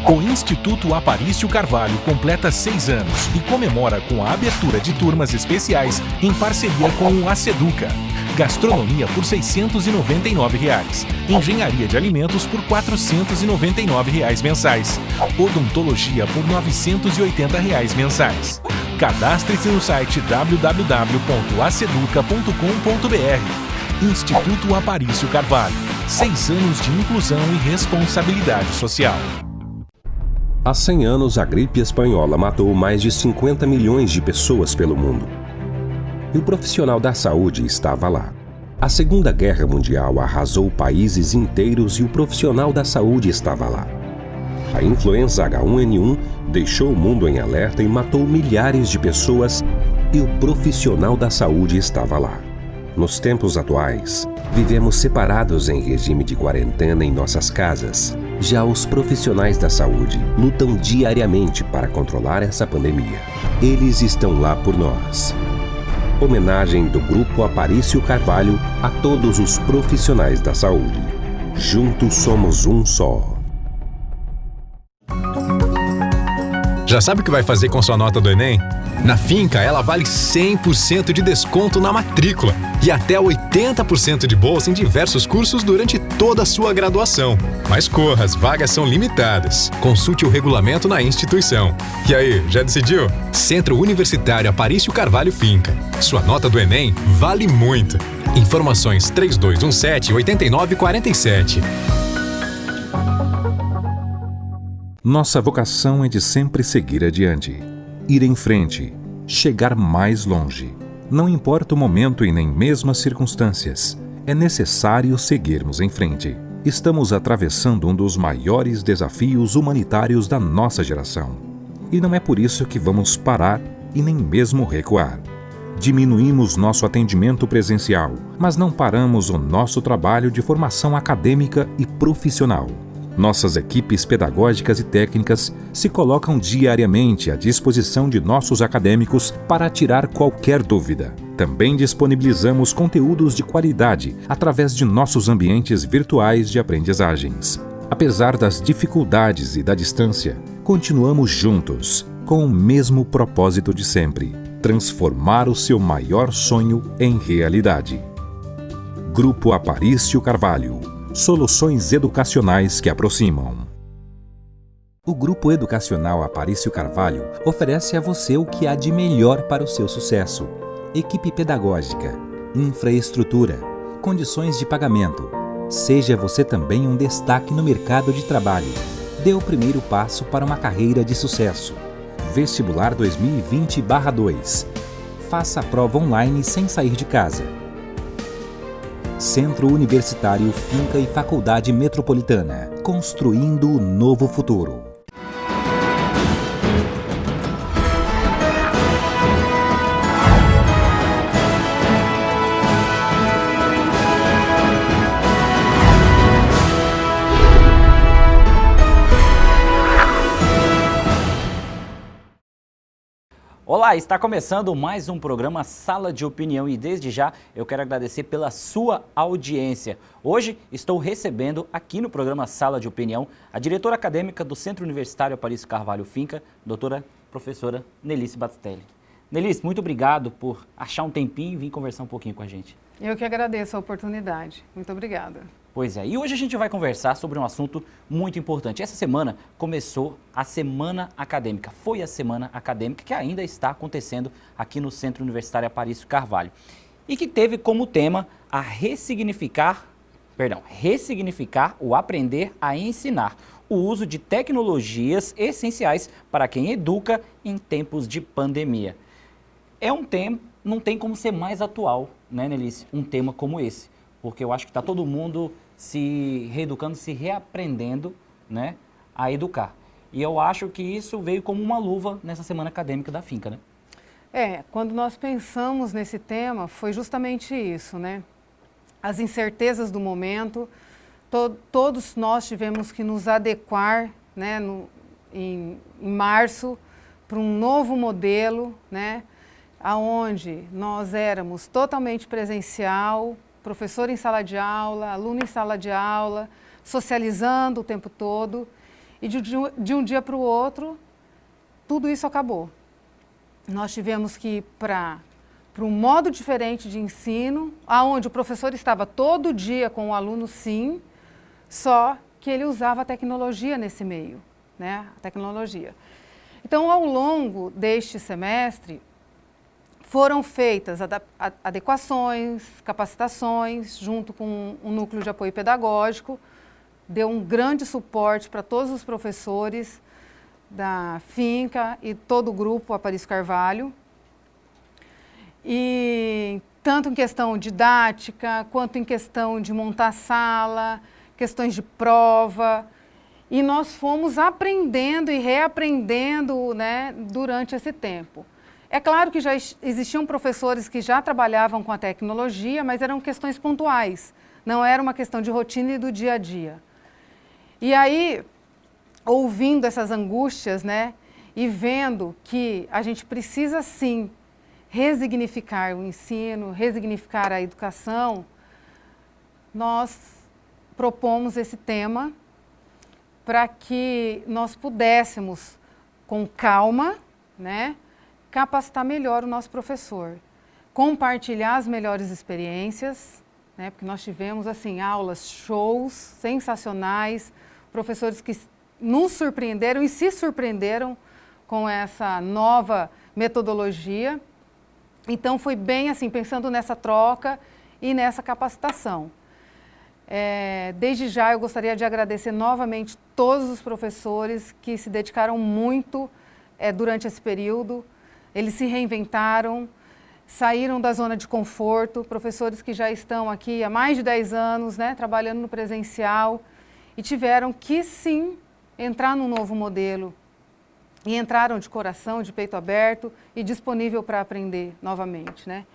O Instituto Aparício Carvalho completa 6 anos e comemora com a abertura de turmas especiais em parceria com o Aceduca. Gastronomia por R$ 699, Engenharia de Alimentos por R$ 499 mensais, Odontologia por R$ 980 mensais. Cadastre-se no site www.aceduca.com.br. Instituto Aparício Carvalho, 6 anos de inclusão e responsabilidade social. Há 100 anos, a gripe espanhola matou mais de 50 milhões de pessoas pelo mundo. E o profissional da saúde estava lá. A Segunda Guerra Mundial arrasou países inteiros e o profissional da saúde estava lá. A influenza H1N1 deixou o mundo em alerta e matou milhares de pessoas e o profissional da saúde estava lá. Nos tempos atuais, vivemos separados em regime de quarentena em nossas casas. Já os profissionais da saúde lutam diariamente para controlar essa pandemia. Eles estão lá por nós. Homenagem do Grupo Aparício Carvalho a todos os profissionais da saúde. Juntos somos um só. Já sabe o que vai fazer com sua nota do Enem? Na Finca, ela vale 100% de desconto na matrícula e até 80% de bolsa em diversos cursos durante toda a sua graduação. Mas corra, as vagas são limitadas. Consulte o regulamento na instituição. E aí, já decidiu? Centro Universitário Aparício Carvalho Finca. Sua nota do Enem vale muito. Informações 3217-8947. Nossa vocação é de sempre seguir adiante, ir em frente, chegar mais longe. Não importa o momento e nem mesmo as circunstâncias, é necessário seguirmos em frente. Estamos atravessando um dos maiores desafios humanitários da nossa geração. E não é por isso que vamos parar e nem mesmo recuar. Diminuímos nosso atendimento presencial, mas não paramos o nosso trabalho de formação acadêmica e profissional. Nossas equipes pedagógicas e técnicas se colocam diariamente à disposição de nossos acadêmicos para tirar qualquer dúvida. Também disponibilizamos conteúdos de qualidade através de nossos ambientes virtuais de aprendizagens. Apesar das dificuldades e da distância, continuamos juntos, com o mesmo propósito de sempre: transformar o seu maior sonho em realidade. Grupo Aparício Carvalho. Soluções educacionais que aproximam. O Grupo Educacional Aparício Carvalho oferece a você o que há de melhor para o seu sucesso: equipe pedagógica, infraestrutura, condições de pagamento. Seja você também um destaque no mercado de trabalho. Dê o primeiro passo para uma carreira de sucesso. Vestibular 2020/2. Faça a prova online sem sair de casa. Centro Universitário Finca e Faculdade Metropolitana, construindo o novo futuro. Olá, está começando mais um programa Sala de Opinião e desde já eu quero agradecer pela sua audiência. Hoje estou recebendo aqui no programa Sala de Opinião a diretora acadêmica do Centro Universitário Aparício Carvalho Finca, doutora professora Nelice Batistelli. Nelice, muito obrigado por achar um tempinho e vir conversar um pouquinho com a gente. Eu que agradeço a oportunidade. Muito obrigada. Pois é, e hoje a gente vai conversar sobre um assunto muito importante. Essa semana começou a Semana Acadêmica, foi a Semana Acadêmica que ainda está acontecendo aqui no Centro Universitário Aparício Carvalho e que teve como tema a ressignificar o aprender a ensinar, o uso de tecnologias essenciais para quem educa em tempos de pandemia. É um tema, não tem como ser mais atual, né, Nelice, um tema como esse, porque eu acho que está todo mundo se reeducando, se reaprendendo, né, a educar. E eu acho que isso veio como uma luva nessa semana acadêmica da Finca, né? Quando nós pensamos nesse tema, foi justamente isso, né? As incertezas do momento, todos nós tivemos que nos adequar, né, em março, para um novo modelo, né, onde nós éramos totalmente presencial, professor em sala de aula, aluno em sala de aula, socializando o tempo todo. e de um dia para o outro, tudo isso acabou. Nós tivemos que ir para um modo diferente de ensino, onde o professor estava todo dia com o aluno, sim, só que ele usava a tecnologia nesse meio, né? A tecnologia. Então, ao longo deste semestre, foram feitas adequações, capacitações, junto com um núcleo de apoio pedagógico, deu um grande suporte para todos os professores da Finca e todo o grupo Aparício Carvalho. E tanto em questão didática, quanto em questão de montar sala, questões de prova. E nós fomos aprendendo e reaprendendo, né, durante esse tempo. É claro que já existiam professores que já trabalhavam com a tecnologia, mas eram questões pontuais, não era uma questão de rotina e do dia a dia. E aí, ouvindo essas angústias, né, e vendo que a gente precisa sim resignificar o ensino, resignificar a educação, nós propomos esse tema para que nós pudéssemos, com calma, né, capacitar melhor o nosso professor, compartilhar as melhores experiências, né, porque nós tivemos assim, aulas, shows sensacionais, professores que nos surpreenderam e se surpreenderam com essa nova metodologia. Então foi bem assim, pensando nessa troca e nessa capacitação. Desde já eu gostaria de agradecer novamente todos os professores que se dedicaram muito durante esse período. Eles se reinventaram, saíram da zona de conforto, professores que já estão aqui há mais de 10 anos, né, trabalhando no presencial, e tiveram que sim entrar num novo modelo. E entraram de coração, de peito aberto e disponível para aprender novamente, né?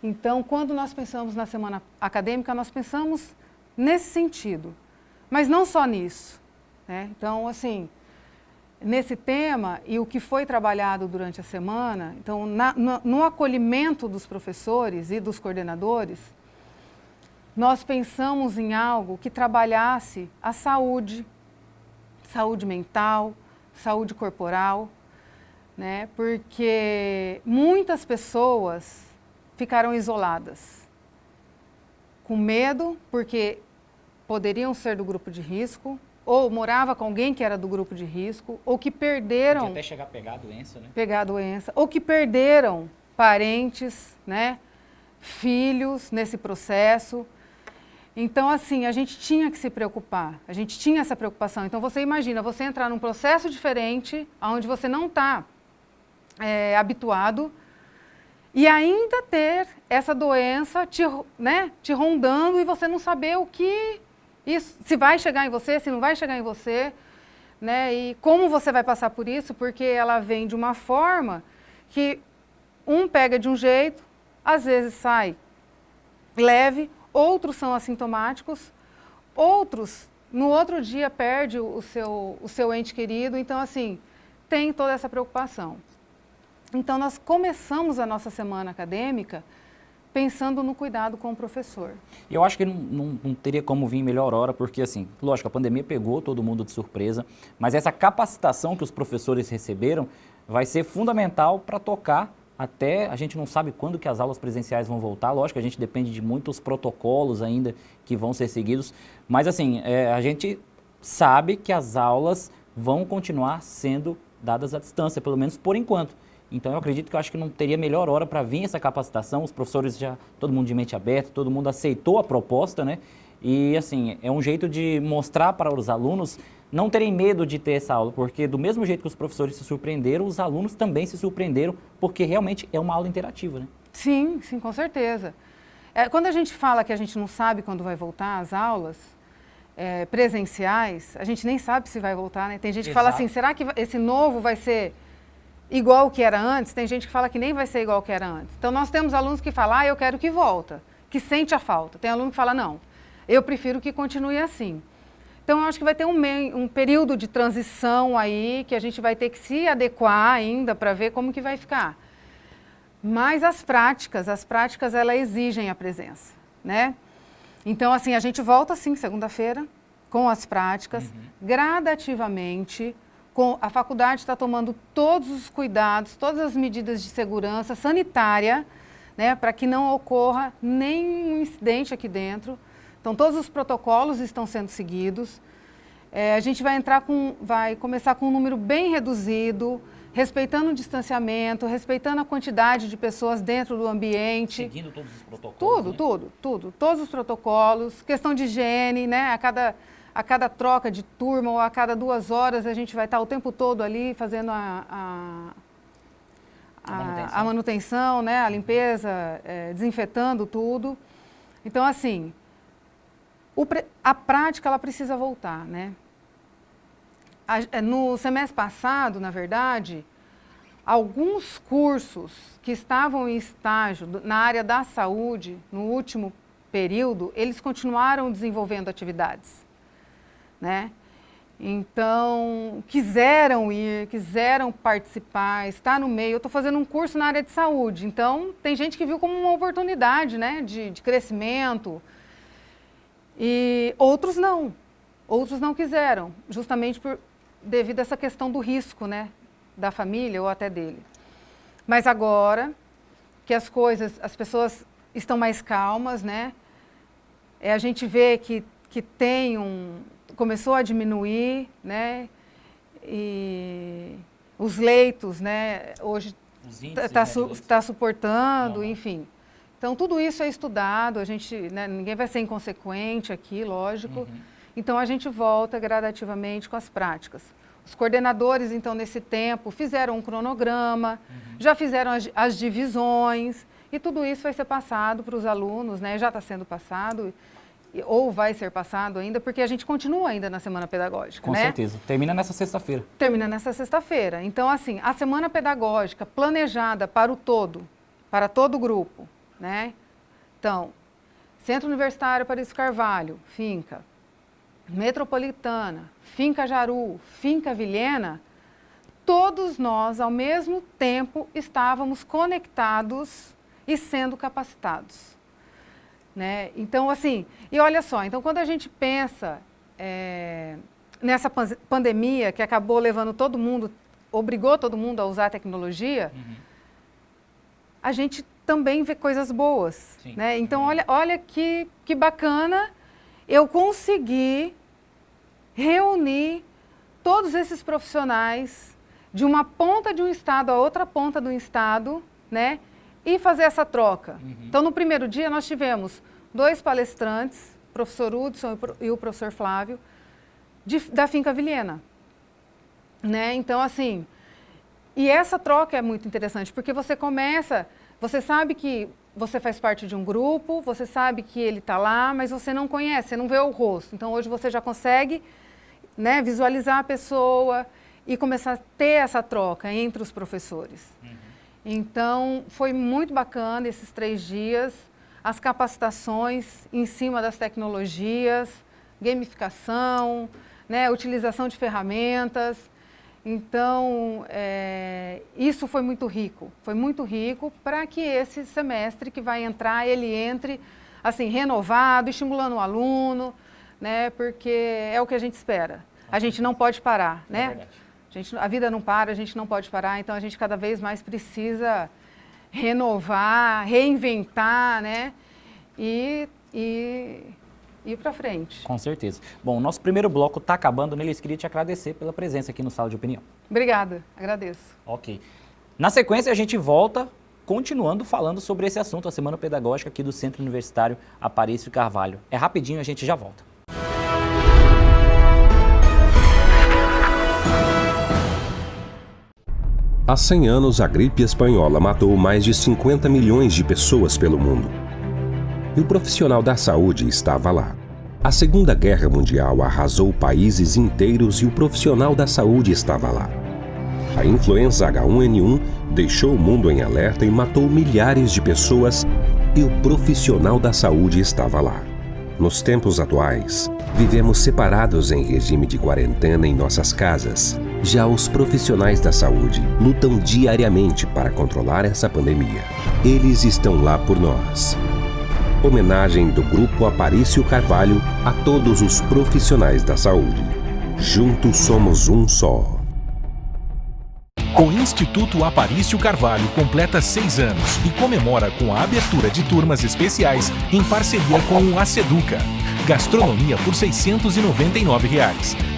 Então, quando nós pensamos na semana acadêmica, nós pensamos nesse sentido, mas não só nisso, né? Então, assim, nesse tema e o que foi trabalhado durante a semana, então, no acolhimento dos professores e dos coordenadores, nós pensamos em algo que trabalhasse a saúde mental, saúde corporal, né? Porque muitas pessoas ficaram isoladas, com medo, porque poderiam ser do grupo de risco, ou morava com alguém que era do grupo de risco, ou que perderam... Podia até chegar a pegar a doença, né? Pegar a doença, ou que perderam parentes, né? Filhos nesse processo. Então, assim, a gente tinha que se preocupar, a gente tinha essa preocupação. Então, você imagina, você entrar num processo diferente, onde você não está habituado, e ainda ter essa doença te rondando e você não saber o que, se vai chegar em você, se não vai chegar em você, né? E como você vai passar por isso, porque ela vem de uma forma que um pega de um jeito, às vezes sai leve, outros são assintomáticos, outros no outro dia perde o seu ente querido. Então, assim, tem toda essa preocupação. Então, nós começamos a nossa semana acadêmica pensando no cuidado com o professor. Eu acho que não teria como vir melhor hora, porque, assim, lógico, a pandemia pegou todo mundo de surpresa, mas essa capacitação que os professores receberam vai ser fundamental para tocar até, a gente não sabe quando que as aulas presenciais vão voltar, lógico, a gente depende de muitos protocolos ainda que vão ser seguidos, mas assim, a gente sabe que as aulas vão continuar sendo dadas à distância, pelo menos por enquanto. Então eu acredito que eu acho que não teria melhor hora para vir essa capacitação, os professores já, todo mundo de mente aberta, todo mundo aceitou a proposta, né? E assim, é um jeito de mostrar para os alunos não terem medo de ter essa aula, porque do mesmo jeito que os professores se surpreenderam, os alunos também se surpreenderam, porque realmente é uma aula interativa, né? Sim, sim, com certeza. Quando a gente fala que a gente não sabe quando vai voltar as aulas presenciais, a gente nem sabe se vai voltar, né? Tem gente que fala assim, será que esse novo vai ser igual o que era antes? Tem gente que fala que nem vai ser igual o que era antes. Então, nós temos alunos que falam, eu quero que volta, que sente a falta. Tem aluno que fala, não, eu prefiro que continue assim. Então, eu acho que vai ter um período de transição aí, que a gente vai ter que se adequar ainda para ver como que vai ficar. Mas as práticas, elas exigem a presença, né? Então, assim, a gente volta sim, segunda-feira, com as práticas, gradativamente. A faculdade está tomando todos os cuidados, todas as medidas de segurança sanitária, né, para que não ocorra nenhum incidente aqui dentro. Então, todos os protocolos estão sendo seguidos. A gente vai começar com um número bem reduzido, respeitando o distanciamento, respeitando a quantidade de pessoas dentro do ambiente. Seguindo todos os protocolos. Tudo. Todos os protocolos. Questão de higiene, né? A cada troca de turma ou a cada 2 horas a gente vai estar o tempo todo ali fazendo a manutenção, né? A limpeza, desinfetando tudo. Então, assim, a prática ela precisa voltar, né? No semestre passado, na verdade, alguns cursos que estavam em estágio na área da saúde, no último período, eles continuaram desenvolvendo atividades, né? Então, quiseram ir, quiseram participar, estar no meio. Eu estou fazendo um curso na área de saúde, então tem gente que viu como uma oportunidade, né, de crescimento, e outros não quiseram, justamente devido a essa questão do risco, né, da família ou até dele. Mas agora que as pessoas estão mais calmas, né, a gente vê que começou a diminuir, né, e os leitos, né, hoje está suportando, enfim. Então, tudo isso é estudado, né, ninguém vai ser inconsequente aqui, lógico. Então, a gente volta gradativamente com as práticas. Os coordenadores, então, nesse tempo, fizeram um cronograma, já fizeram as divisões, e tudo isso vai ser passado para os alunos, né, já está sendo passado, ou vai ser passado ainda, porque a gente continua ainda na Semana Pedagógica, né? Com certeza. Termina nessa sexta-feira. Termina nessa sexta-feira. Então, assim, a Semana Pedagógica planejada para todo o grupo, né? Então, Centro Universitário Parício Carvalho, Finca, Metropolitana, Finca Jaru, Finca Vilhena, todos nós, ao mesmo tempo, estávamos conectados e sendo capacitados. Né? Então, assim, e olha só, então quando a gente pensa nessa pandemia que acabou levando todo mundo, obrigou todo mundo a usar a tecnologia, a gente também vê coisas boas. Né? Então, olha que bacana eu consegui reunir todos esses profissionais de uma ponta de um estado a outra ponta do estado, né? E fazer essa troca. Então, no primeiro dia, nós tivemos 2 palestrantes, o professor Hudson e o professor Flávio, da Finca Vilhena. Né? Então, assim, e essa troca é muito interessante, porque você sabe que você faz parte de um grupo, você sabe que ele está lá, mas você não conhece, você não vê o rosto. Então, hoje você já consegue, né, visualizar a pessoa e começar a ter essa troca entre os professores. Então, foi muito bacana esses 3 dias, as capacitações em cima das tecnologias, gamificação, né, utilização de ferramentas. Então, isso foi muito rico para que esse semestre que vai entrar, ele entre assim, renovado, estimulando o aluno, né, porque é o que a gente espera. A gente não pode parar, né? Verdade. A vida não para, a gente não pode parar, então a gente cada vez mais precisa renovar, reinventar, né? E ir para frente. Com certeza. Bom, o nosso primeiro bloco está acabando, Nelis, queria te agradecer pela presença aqui no Sala de Opinião. Obrigada, agradeço. Ok. Na sequência, a gente volta continuando falando sobre esse assunto, a Semana Pedagógica aqui do Centro Universitário Aparício Carvalho. É rapidinho, a gente já volta. Há 100 anos, a gripe espanhola matou mais de 50 milhões de pessoas pelo mundo. E o profissional da saúde estava lá. A Segunda Guerra Mundial arrasou países inteiros e o profissional da saúde estava lá. A influenza H1N1 deixou o mundo em alerta e matou milhares de pessoas e o profissional da saúde estava lá. Nos tempos atuais, vivemos separados em regime de quarentena em nossas casas. Já os profissionais da saúde lutam diariamente para controlar essa pandemia. Eles estão lá por nós. Homenagem do Grupo Aparício Carvalho a todos os profissionais da saúde. Juntos somos um só. O Instituto Aparício Carvalho completa 6 anos e comemora com a abertura de turmas especiais em parceria com o Aceduca. Gastronomia por R$ 699,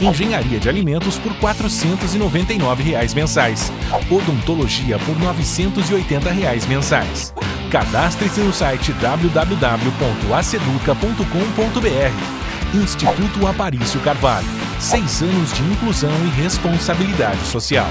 Engenharia de Alimentos por R$ 499 mensais, Odontologia por R$ 980 mensais. Cadastre-se no site www.aceduca.com.br. Instituto Aparício Carvalho, 6 anos de inclusão e responsabilidade social.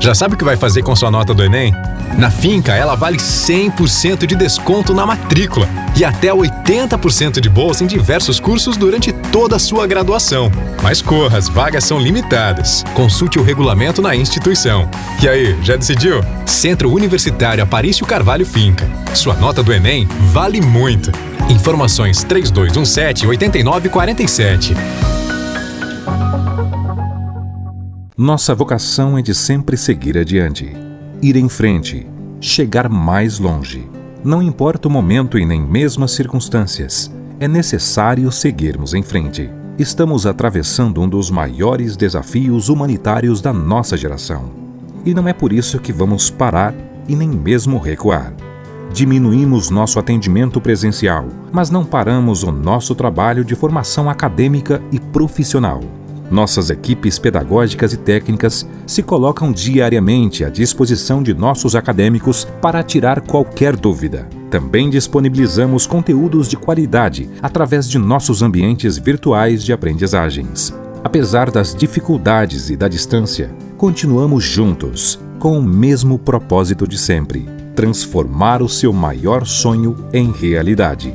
Já sabe o que vai fazer com sua nota do Enem? Na Finca, ela vale 100% de desconto na matrícula e até 80% de bolsa em diversos cursos durante toda a sua graduação. Mas corra, as vagas são limitadas. Consulte o regulamento na instituição. E aí, já decidiu? Centro Universitário Aparício Carvalho Finca. Sua nota do Enem vale muito. Informações 3217-8947. Nossa vocação é de sempre seguir adiante, ir em frente, chegar mais longe. Não importa o momento e nem mesmo as circunstâncias, é necessário seguirmos em frente. Estamos atravessando um dos maiores desafios humanitários da nossa geração. E não é por isso que vamos parar e nem mesmo recuar. Diminuímos nosso atendimento presencial, mas não paramos o nosso trabalho de formação acadêmica e profissional. Nossas equipes pedagógicas e técnicas se colocam diariamente à disposição de nossos acadêmicos para tirar qualquer dúvida. Também disponibilizamos conteúdos de qualidade através de nossos ambientes virtuais de aprendizagens. Apesar das dificuldades e da distância, continuamos juntos, com o mesmo propósito de sempre: transformar o seu maior sonho em realidade.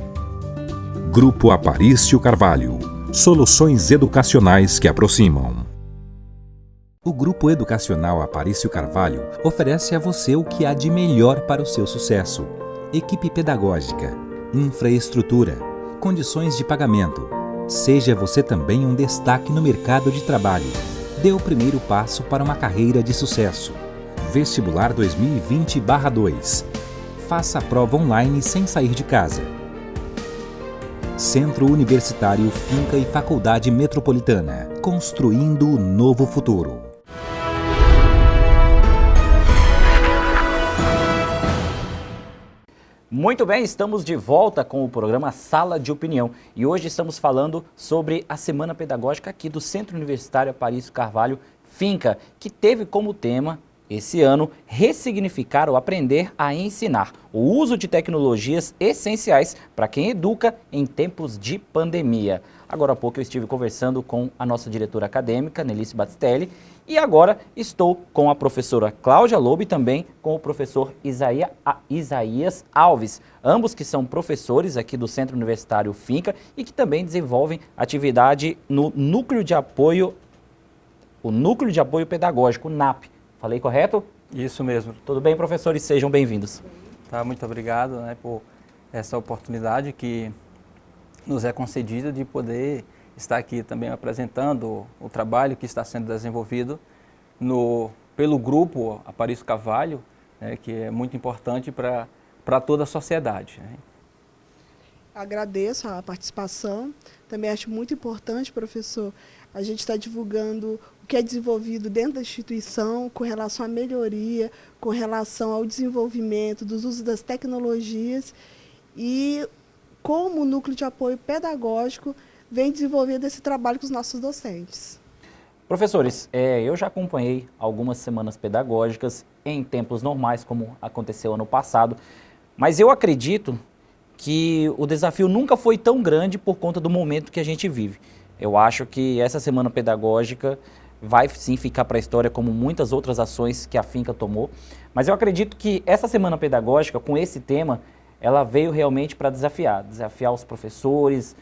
Grupo Aparício Carvalho. Soluções educacionais que aproximam. O Grupo Educacional Aparício Carvalho oferece a você o que há de melhor para o seu sucesso: equipe pedagógica, infraestrutura, condições de pagamento. Seja você também um destaque no mercado de trabalho. Dê o primeiro passo para uma carreira de sucesso. Vestibular 2020/2. Faça a prova online sem sair de casa. Centro Universitário Finca e Faculdade Metropolitana, construindo o novo futuro. Muito bem, estamos de volta com o programa Sala de Opinião e hoje estamos falando sobre a Semana Pedagógica aqui do Centro Universitário Aparício Carvalho Finca, que teve como tema esse ano ressignificar ou aprender a ensinar, o uso de tecnologias essenciais para quem educa em tempos de pandemia. Agora há pouco eu estive conversando com a nossa diretora acadêmica, Nelice Batistelli, e agora estou com a professora Cláudia Lobo e também com o professor Isaías Alves, ambos que são professores aqui do Centro Universitário Finca e que também desenvolvem atividade no Núcleo de Apoio Pedagógico, NAP. Falei correto? Isso mesmo. Tudo bem, professores? Sejam bem-vindos. Tá, muito obrigado, por essa oportunidade que nos é concedida de poder estar aqui também apresentando o trabalho que está sendo desenvolvido pelo Grupo Aparício Carvalho, que é muito importante para toda a sociedade. Agradeço a participação. Também acho muito importante, professor, a gente está divulgando o que é desenvolvido dentro da instituição com relação à melhoria, com relação ao desenvolvimento dos usos das tecnologias e como o Núcleo de Apoio Pedagógico vem desenvolvendo esse trabalho com os nossos docentes. Professores, eu já acompanhei algumas semanas pedagógicas em tempos normais, como aconteceu ano passado, mas eu acredito que o desafio nunca foi tão grande por conta do momento que a gente vive. Eu acho que essa semana pedagógica vai sim ficar para a história como muitas outras ações que a Finca tomou, mas eu acredito que essa semana pedagógica, com esse tema, ela veio realmente para desafiar os professores,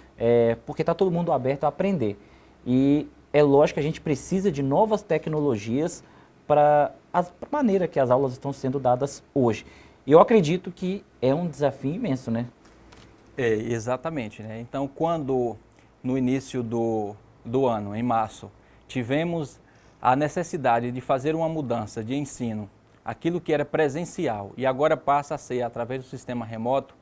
porque está todo mundo aberto a aprender. E é lógico que a gente precisa de novas tecnologias para a maneira que as aulas estão sendo dadas hoje. E eu acredito que é um desafio imenso, né? Exatamente. Então, quando no início do ano, em março, tivemos a necessidade de fazer uma mudança de ensino aquilo que era presencial e agora passa a ser através do sistema remoto,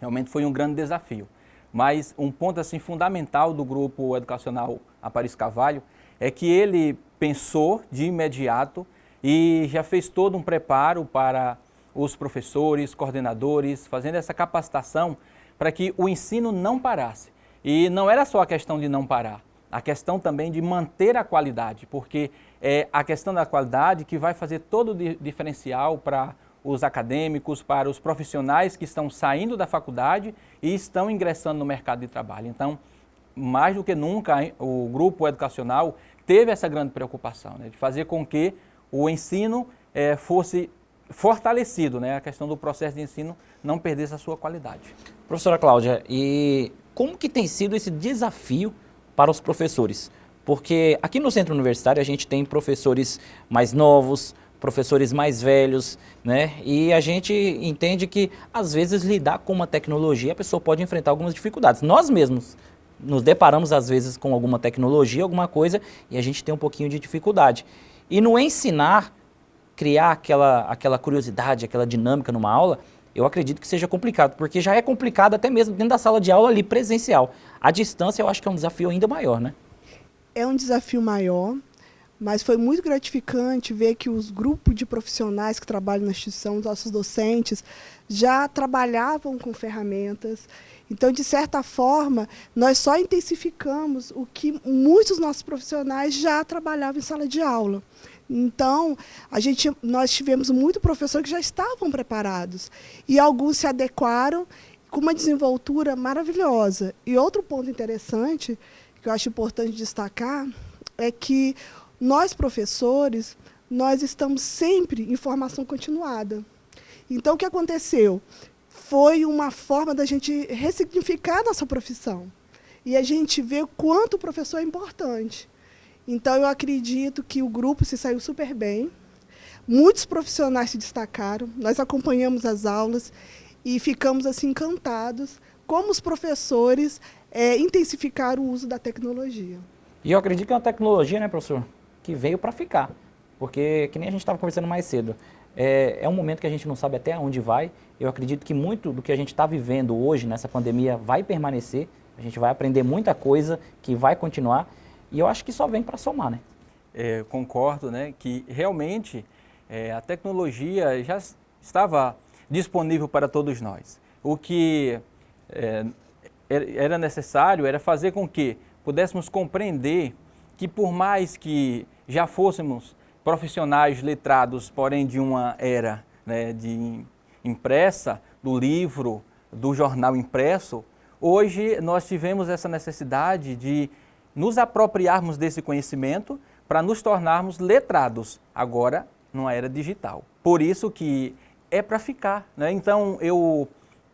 realmente foi um grande desafio. Mas um ponto assim fundamental do grupo educacional Aparício Carvalho é que ele pensou de imediato e já fez todo um preparo para os professores, coordenadores, fazendo essa capacitação para que o ensino não parasse. E não era só a questão de não parar, a questão também de manter a qualidade, porque é a questão da qualidade que vai fazer todo o diferencial para os acadêmicos, para os profissionais que estão saindo da faculdade e estão ingressando no mercado de trabalho. Então, mais do que nunca, o grupo educacional teve essa grande preocupação, né, de fazer com que o ensino fosse fortalecido, né, a questão do processo de ensino não perdesse a sua qualidade. Professora Cláudia, e como que tem sido esse desafio para os professores? Porque aqui no Centro Universitário a gente tem professores mais novos, professores mais velhos, né? E a gente entende que, às vezes, lidar com uma tecnologia, a pessoa pode enfrentar algumas dificuldades. Nós mesmos nos deparamos, às vezes, com alguma tecnologia, alguma coisa, e a gente tem um pouquinho de dificuldade. E no ensinar, criar aquela curiosidade, aquela dinâmica numa aula, eu acredito que seja complicado, porque já é complicado até mesmo dentro da sala de aula ali presencial. A distância eu acho que é um desafio ainda maior, né? É um desafio maior, mas foi muito gratificante ver que os grupos de profissionais que trabalham na instituição, os nossos docentes, já trabalhavam com ferramentas. Então, de certa forma, nós só intensificamos o que muitos dos nossos profissionais já trabalhavam em sala de aula. Então, nós tivemos muitos professores que já estavam preparados e alguns se adequaram com uma desenvoltura maravilhosa. E outro ponto interessante, que eu acho importante destacar, é que nós, professores, nós estamos sempre em formação continuada. Então, o que aconteceu? Foi uma forma da gente ressignificar a nossa profissão. E a gente vê o quanto o professor é importante. Então, eu acredito que o grupo se saiu super bem. Muitos profissionais se destacaram. Nós acompanhamos as aulas e ficamos assim encantados como os professores intensificaram o uso da tecnologia. E eu acredito que é uma tecnologia, né, professor, que veio para ficar. Porque, que nem a gente estava conversando mais cedo, é um momento que a gente não sabe até onde vai. Eu acredito que muito do que a gente está vivendo hoje nessa pandemia vai permanecer. A gente vai aprender muita coisa que vai continuar. E eu acho que só vem para somar, né? Concordo, né, que realmente a tecnologia já estava disponível para todos nós. O que era necessário era fazer com que pudéssemos compreender que, por mais que já fôssemos profissionais letrados, porém de uma era, né, de impressa, do livro, do jornal impresso, hoje nós tivemos essa necessidade de nos apropriarmos desse conhecimento para nos tornarmos letrados, agora numa era digital. Por isso que é para ficar, né? Então eu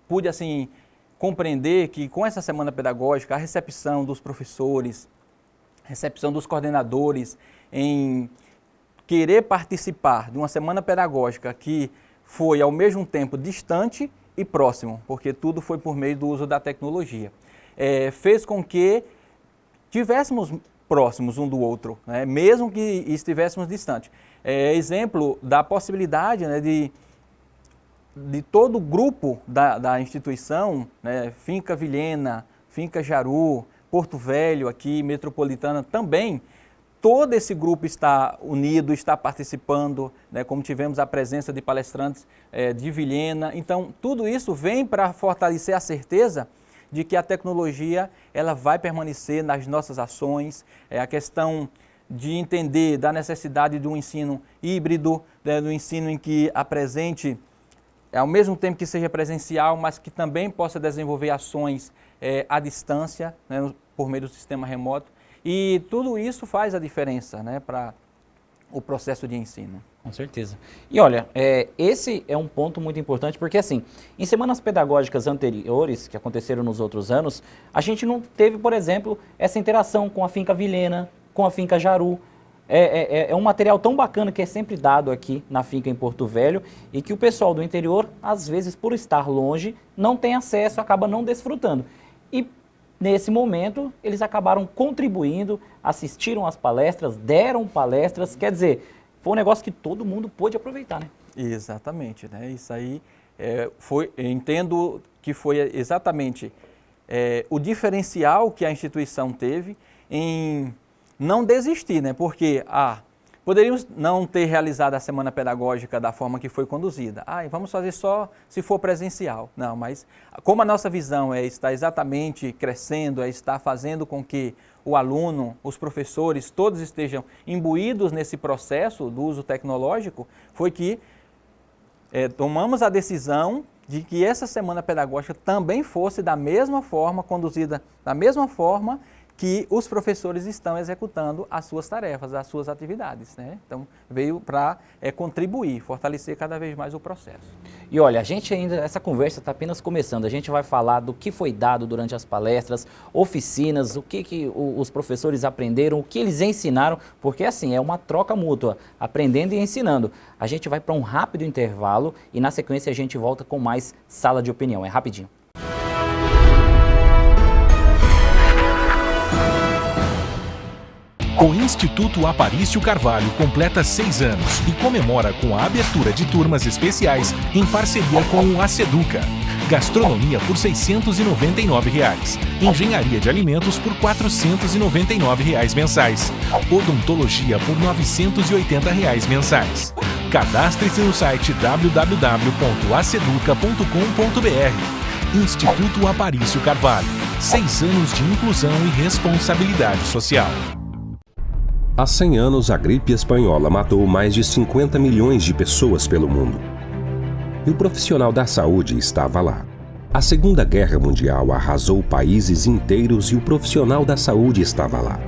pude assim compreender que com essa semana pedagógica, a recepção dos professores, recepção dos coordenadores em querer participar de uma semana pedagógica que foi ao mesmo tempo distante e próximo, porque tudo foi por meio do uso da tecnologia, fez com que estivéssemos próximos um do outro, né? Mesmo que estivéssemos distantes. Exemplo da possibilidade, né, de todo o grupo da instituição, né, Finca Vilhena, Finca Jaru, Porto Velho, aqui, Metropolitana também, todo esse grupo está unido, está participando, né, como tivemos a presença de palestrantes de Vilhena. Então, tudo isso vem para fortalecer a certeza de que a tecnologia ela vai permanecer nas nossas ações, a questão de entender da necessidade de um ensino híbrido, né, do ensino em que apresente, ao mesmo tempo que seja presencial, mas que também possa desenvolver ações à distância, né, por meio do sistema remoto. E tudo isso faz a diferença, né, para o processo de ensino. Com certeza. E olha, esse é um ponto muito importante, porque assim, em semanas pedagógicas anteriores, que aconteceram nos outros anos, a gente não teve, por exemplo, essa interação com a Finca Vilhena, com a Finca Jaru. É um material tão bacana que é sempre dado aqui na Finca em Porto Velho e que o pessoal do interior, às vezes, por estar longe, não tem acesso, acaba não desfrutando. E nesse momento, eles acabaram contribuindo, assistiram às palestras, deram palestras, quer dizer, foi um negócio que todo mundo pôde aproveitar, né? Exatamente, né? Isso aí eu entendo que foi exatamente o diferencial que a instituição teve em não desistir, né? Porque poderíamos não ter realizado a semana pedagógica da forma que foi conduzida. Vamos fazer só se for presencial. Não, mas como a nossa visão está exatamente crescendo, está fazendo com que o aluno, os professores, todos estejam imbuídos nesse processo do uso tecnológico, foi que tomamos a decisão de que essa semana pedagógica também fosse da mesma forma, conduzida da mesma forma que os professores estão executando as suas tarefas, as suas atividades, né? Então, veio para contribuir, fortalecer cada vez mais o processo. E olha, essa conversa está apenas começando. A gente vai falar do que foi dado durante as palestras, oficinas, o que os professores aprenderam, o que eles ensinaram, porque assim, é uma troca mútua, aprendendo e ensinando. A gente vai para um rápido intervalo e na sequência a gente volta com mais Sala de Opinião. É rapidinho. O Instituto Aparício Carvalho completa 6 anos e comemora com a abertura de turmas especiais em parceria com o Aceduca. Gastronomia por R$ 699, Engenharia de Alimentos por R$ 499 mensais, Odontologia por R$ 980 mensais. Cadastre-se no site www.aceduca.com.br. Instituto Aparício Carvalho, 6 anos de inclusão e responsabilidade social. Há 100 anos, a gripe espanhola matou mais de 50 milhões de pessoas pelo mundo. E o profissional da saúde estava lá. A Segunda Guerra Mundial arrasou países inteiros e o profissional da saúde estava lá.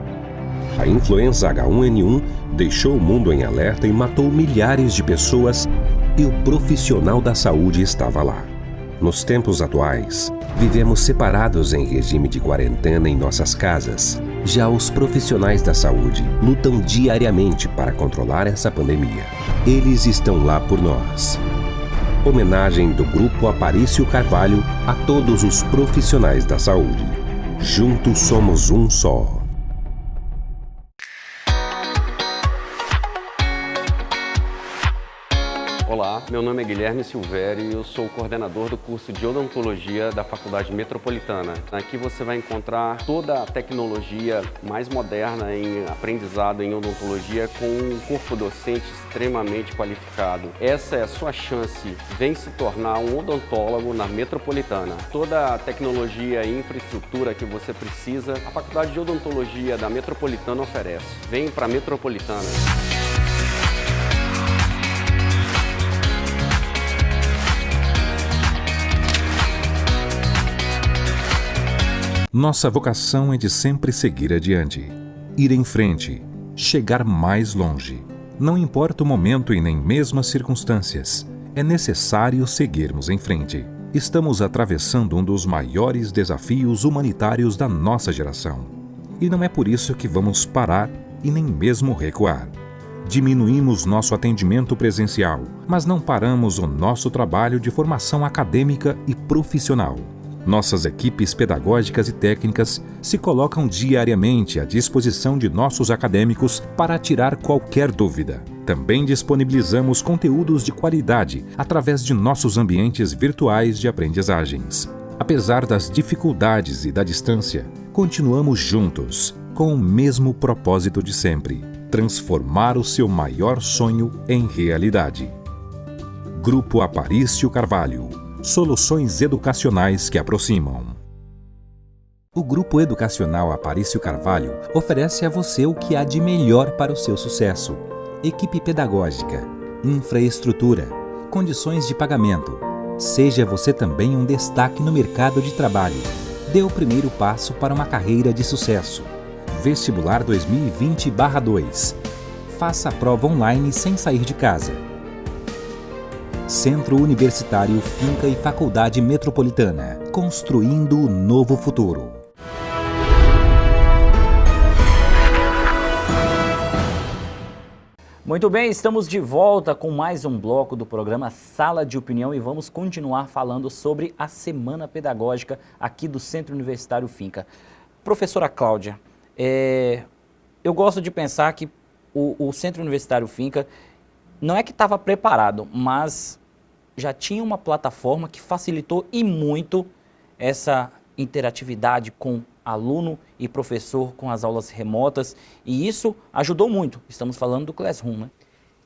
A influenza H1N1 deixou o mundo em alerta e matou milhares de pessoas e o profissional da saúde estava lá. Nos tempos atuais, vivemos separados em regime de quarentena em nossas casas. Já os profissionais da saúde lutam diariamente para controlar essa pandemia. Eles estão lá por nós. Homenagem do Grupo Aparício Carvalho a todos os profissionais da saúde. Juntos somos um só. Olá, meu nome é Guilherme Silvério e eu sou o coordenador do curso de Odontologia da Faculdade Metropolitana. Aqui você vai encontrar toda a tecnologia mais moderna em aprendizado em odontologia com um corpo docente extremamente qualificado. Essa é a sua chance. Vem se tornar um odontólogo na Metropolitana. Toda a tecnologia e infraestrutura que você precisa, a Faculdade de Odontologia da Metropolitana oferece. Vem para a Metropolitana. Nossa vocação é de sempre seguir adiante, ir em frente, chegar mais longe. Não importa o momento e nem mesmo as circunstâncias, é necessário seguirmos em frente. Estamos atravessando um dos maiores desafios humanitários da nossa geração. E não é por isso que vamos parar e nem mesmo recuar. Diminuímos nosso atendimento presencial, mas não paramos o nosso trabalho de formação acadêmica e profissional. Nossas equipes pedagógicas e técnicas se colocam diariamente à disposição de nossos acadêmicos para tirar qualquer dúvida. Também disponibilizamos conteúdos de qualidade através de nossos ambientes virtuais de aprendizagens. Apesar das dificuldades e da distância, continuamos juntos, com o mesmo propósito de sempre: transformar o seu maior sonho em realidade. Grupo Aparício Carvalho. Soluções educacionais que aproximam. O Grupo Educacional Aparício Carvalho oferece a você o que há de melhor para o seu sucesso: equipe pedagógica, infraestrutura, condições de pagamento. Seja você também um destaque no mercado de trabalho. Dê o primeiro passo para uma carreira de sucesso. Vestibular 2020/2. Faça a prova online sem sair de casa. Centro Universitário Finca e Faculdade Metropolitana, construindo o novo futuro. Muito bem, estamos de volta com mais um bloco do programa Sala de Opinião e vamos continuar falando sobre a Semana Pedagógica aqui do Centro Universitário Finca. Professora Cláudia, eu gosto de pensar que o Centro Universitário Finca não é que estava preparado, mas já tinha uma plataforma que facilitou e muito essa interatividade com aluno e professor, com as aulas remotas, e isso ajudou muito. Estamos falando do Classroom, né?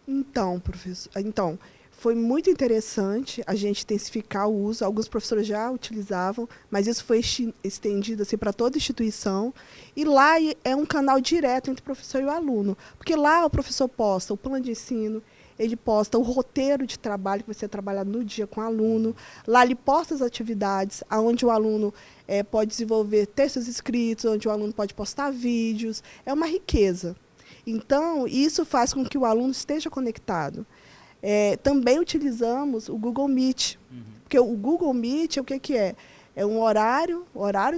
Então, professor, foi muito interessante a gente intensificar o uso. Alguns professores já utilizavam, mas isso foi estendido assim, para toda instituição. E lá é um canal direto entre o professor e o aluno, porque lá o professor posta o plano de ensino, ele posta o roteiro de trabalho que vai ser trabalhado no dia com o aluno. Lá ele posta as atividades, onde o aluno pode desenvolver textos escritos, onde o aluno pode postar vídeos. É uma riqueza. Então, isso faz com que o aluno esteja conectado. Também utilizamos o Google Meet, porque o Google Meet, o que é? É um horário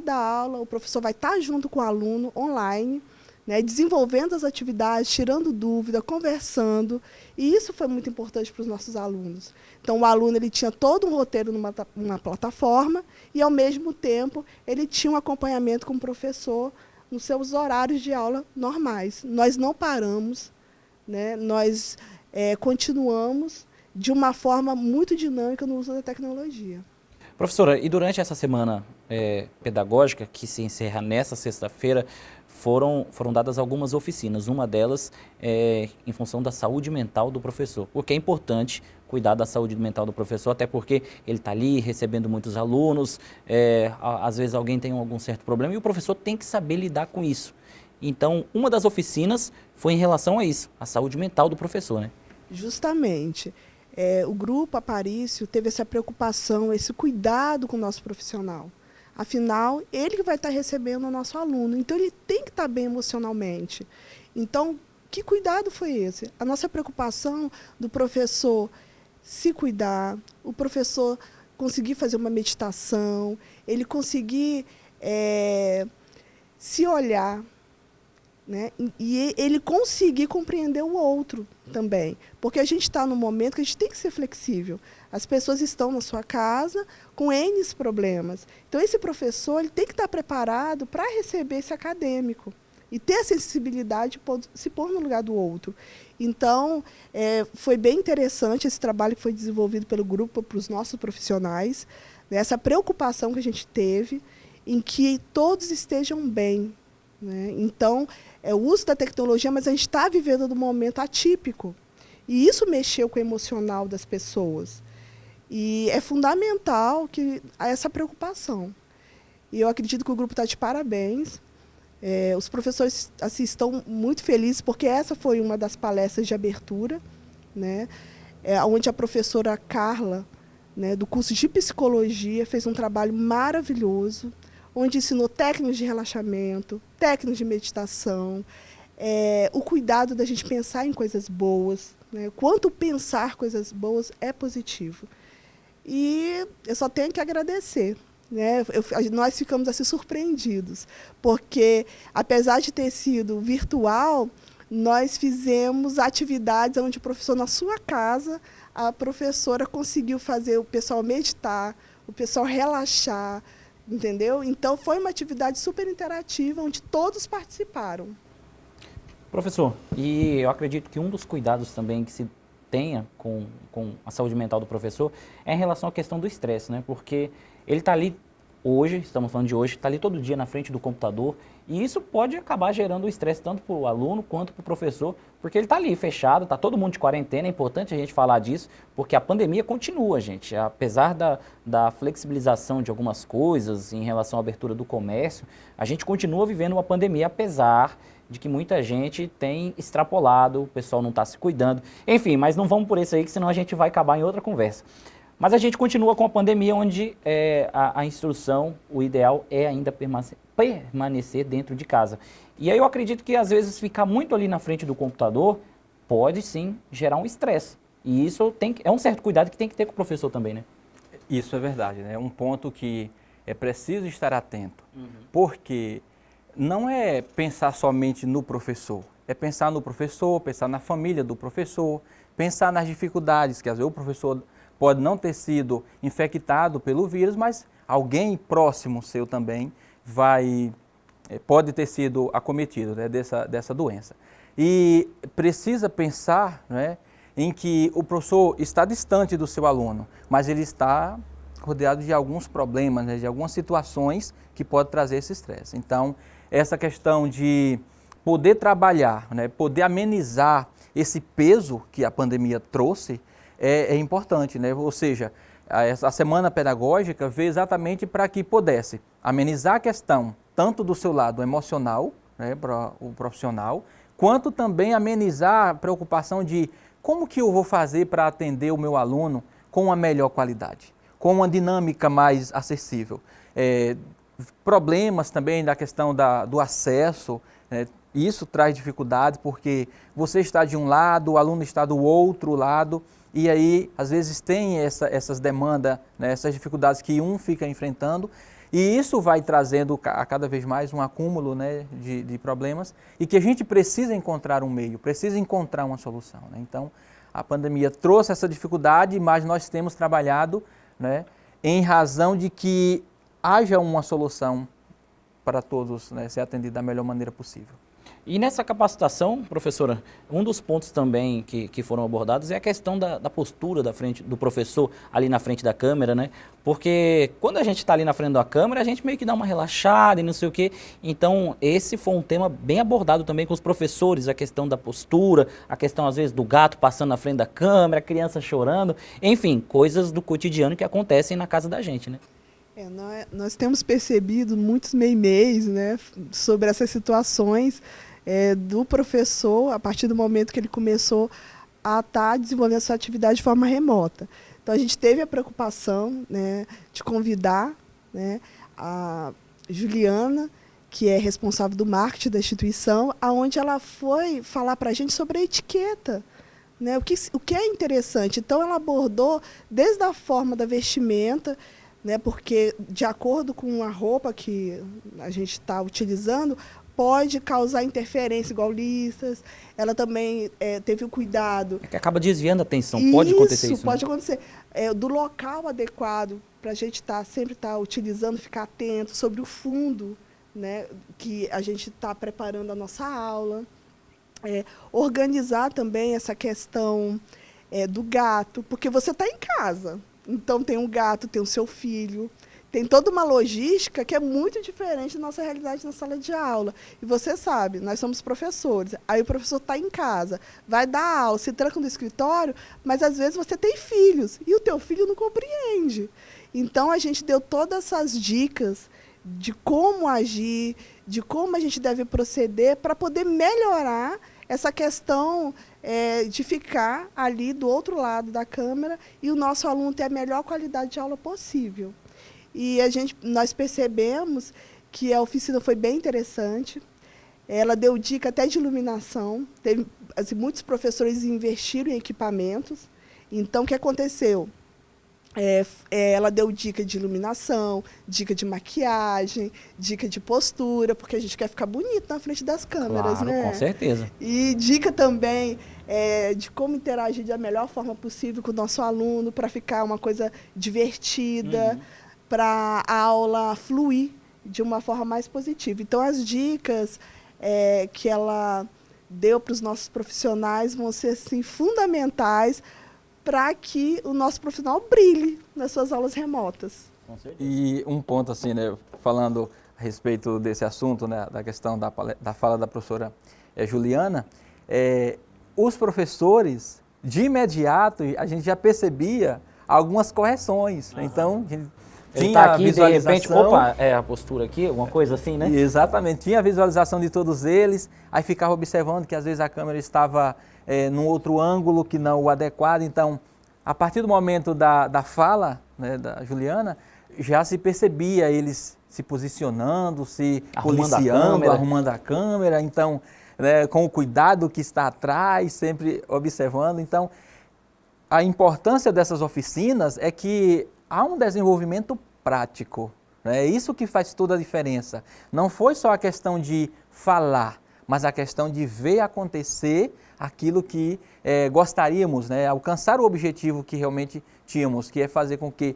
da aula, o professor vai estar junto com o aluno online, né, desenvolvendo as atividades, tirando dúvida, conversando, e isso foi muito importante para os nossos alunos. Então, o aluno ele tinha todo um roteiro numa plataforma e, ao mesmo tempo, ele tinha um acompanhamento com o professor nos seus horários de aula normais. Nós não paramos, né, nós continuamos de uma forma muito dinâmica no uso da tecnologia. Professora, e durante essa semana pedagógica, que se encerra nessa sexta-feira, foram dadas algumas oficinas. Uma delas é em função da saúde mental do professor, porque é importante cuidar da saúde mental do professor, até porque ele está ali recebendo muitos alunos, às vezes alguém tem algum certo problema e o professor tem que saber lidar com isso. Então, uma das oficinas foi em relação a isso, a saúde mental do professor, né? Justamente. O Grupo Aparício teve essa preocupação, esse cuidado com o nosso profissional. Afinal, ele que vai estar recebendo o nosso aluno, então ele tem que estar bem emocionalmente. Então, que cuidado foi esse? A nossa preocupação do professor se cuidar, o professor conseguir fazer uma meditação, ele conseguir se olhar, né? E ele conseguir compreender o outro também. Porque a gente está num momento que a gente tem que ser flexível. As pessoas estão na sua casa com N problemas. Então, esse professor ele tem que estar preparado para receber esse acadêmico e ter a sensibilidade de se pôr no lugar do outro. Então, foi bem interessante esse trabalho que foi desenvolvido pelo grupo para os nossos profissionais, né? Essa preocupação que a gente teve em que todos estejam bem, né? Então, o uso da tecnologia, mas a gente está vivendo um momento atípico. E isso mexeu com o emocional das pessoas. E é fundamental essa preocupação. E eu acredito que o grupo está de parabéns. Os professores assim, estão muito felizes, porque essa foi uma das palestras de abertura, né? Onde a professora Carla, né, do curso de psicologia, fez um trabalho maravilhoso, onde ensinou técnicas de relaxamento, técnicas de meditação, o cuidado da gente pensar em coisas boas, né? Quanto pensar coisas boas é positivo. E eu só tenho que agradecer, né? Nós ficamos assim surpreendidos, porque, apesar de ter sido virtual, nós fizemos atividades onde o professor, na sua casa, a professora conseguiu fazer o pessoal meditar, o pessoal relaxar, entendeu? Então, foi uma atividade super interativa, onde todos participaram. Professor, e eu acredito que um dos cuidados também que se tenha com a saúde mental do professor é em relação à questão do estresse, né? Porque ele está ali hoje, estamos falando de hoje, está ali todo dia na frente do computador e isso pode acabar gerando estresse tanto para o aluno quanto para o professor, porque ele está ali fechado, está todo mundo de quarentena, é importante a gente falar disso, porque a pandemia continua, gente. Apesar da flexibilização de algumas coisas em relação à abertura do comércio, a gente continua vivendo uma pandemia, apesar de que muita gente tem extrapolado, o pessoal não está se cuidando. Enfim, mas não vamos por isso aí, que senão a gente vai acabar em outra conversa. Mas a gente continua com a pandemia, onde a instrução, o ideal é ainda permanecer dentro de casa. E aí eu acredito que, às vezes, ficar muito ali na frente do computador pode, sim, gerar um estresse. E isso é um certo cuidado que tem que ter com o professor também, né? Isso é verdade, né? É um ponto que é preciso estar atento, porque não é pensar somente no professor, é pensar no professor, pensar na família do professor, pensar nas dificuldades, que às vezes o professor pode não ter sido infectado pelo vírus, mas alguém próximo seu também pode ter sido acometido, né, dessa doença. e precisa pensar, né, em que o professor está distante do seu aluno, mas ele está rodeado de alguns problemas, né, de algumas situações que podem trazer esse estresse. Então, essa questão de poder trabalhar, né, poder amenizar esse peso que a pandemia trouxe é importante, né? Ou seja, a semana pedagógica veio exatamente para que pudesse amenizar a questão tanto do seu lado emocional, né, para o profissional, quanto também amenizar a preocupação de como que eu vou fazer para atender o meu aluno com uma melhor qualidade, com uma dinâmica mais acessível. Problemas também da questão do acesso, né? Isso traz dificuldades porque você está de um lado, o aluno está do outro lado, e aí às vezes tem essas demandas, né, essas dificuldades que um fica enfrentando, e isso vai trazendo a cada vez mais um acúmulo, né, de problemas, e que a gente precisa encontrar um meio, precisa encontrar uma solução, né? Então, a pandemia trouxe essa dificuldade, mas nós temos trabalhado, né, em razão de que haja uma solução para todos, né, ser atendido da melhor maneira possível. E nessa capacitação, professora, um dos pontos também que foram abordados é a questão da postura do professor ali na frente da câmera, né? Porque quando a gente está ali na frente da câmera, a gente meio que dá uma relaxada e não sei o quê. Então, esse foi um tema bem abordado também com os professores, a questão da postura, a questão, às vezes, do gato passando na frente da câmera, a criança chorando, enfim, coisas do cotidiano que acontecem na casa da gente, né? Nós temos percebido muitos memes, né, sobre essas situações do professor, a partir do momento que ele começou a estar desenvolvendo essa atividade de forma remota. Então, a gente teve a preocupação, né, de convidar, né, a Juliana, que é responsável do marketing da instituição, aonde ela foi falar para a gente sobre a etiqueta, né, o que é interessante. Então, ela abordou desde a forma da vestimenta, né, porque, de acordo com a roupa que a gente está utilizando, pode causar interferência, igual listas. Ela também teve o cuidado. É que acaba desviando a atenção, pode acontecer isso. Isso, pode acontecer. Do local adequado para a gente sempre estar utilizando, ficar atento sobre o fundo, né, que a gente está preparando a nossa aula. Organizar também essa questão do gato, porque você está em casa. Então, tem um gato, tem o seu filho, tem toda uma logística que é muito diferente da nossa realidade na sala de aula. E você sabe, nós somos professores, aí o professor está em casa, vai dar aula, se tranca no escritório, mas às vezes você tem filhos e o teu filho não compreende. Então, a gente deu todas essas dicas de como agir, de como a gente deve proceder para poder melhorar essa questão de ficar ali do outro lado da câmera e o nosso aluno ter a melhor qualidade de aula possível. E nós percebemos que a oficina foi bem interessante. Ela deu dica até de iluminação. Muitos professores investiram em equipamentos. Então, o que aconteceu? Ela deu dica de iluminação, dica de maquiagem, dica de postura, porque a gente quer ficar bonito na frente das câmeras, claro, né? Com certeza. E dica também de como interagir da melhor forma possível com o nosso aluno, para ficar uma coisa divertida, para a aula fluir de uma forma mais positiva. Então, as dicas que ela deu para os nossos profissionais vão ser assim, fundamentais para que o nosso profissional brilhe nas suas aulas remotas. Com certeza. E um ponto assim, né, falando a respeito desse assunto, né, da questão da fala da professora Juliana, os professores, de imediato, a gente já percebia algumas correções. Então, a gente tinha tá aqui, visualização. De repente, opa, a postura aqui, alguma coisa assim, né? Exatamente, tinha a visualização de todos eles, aí ficava observando que às vezes a câmera estava num outro ângulo que não o adequado. Então, a partir do momento da fala, né, da Juliana, já se percebia eles se posicionando, se policiando, arrumando a câmera, então, né, com o cuidado que está atrás, sempre observando. Então, a importância dessas oficinas é que há um desenvolvimento prático, né? É isso que faz toda a diferença. Não foi só a questão de falar, mas a questão de ver acontecer aquilo que gostaríamos, né? Alcançar o objetivo que realmente tínhamos, que é fazer com que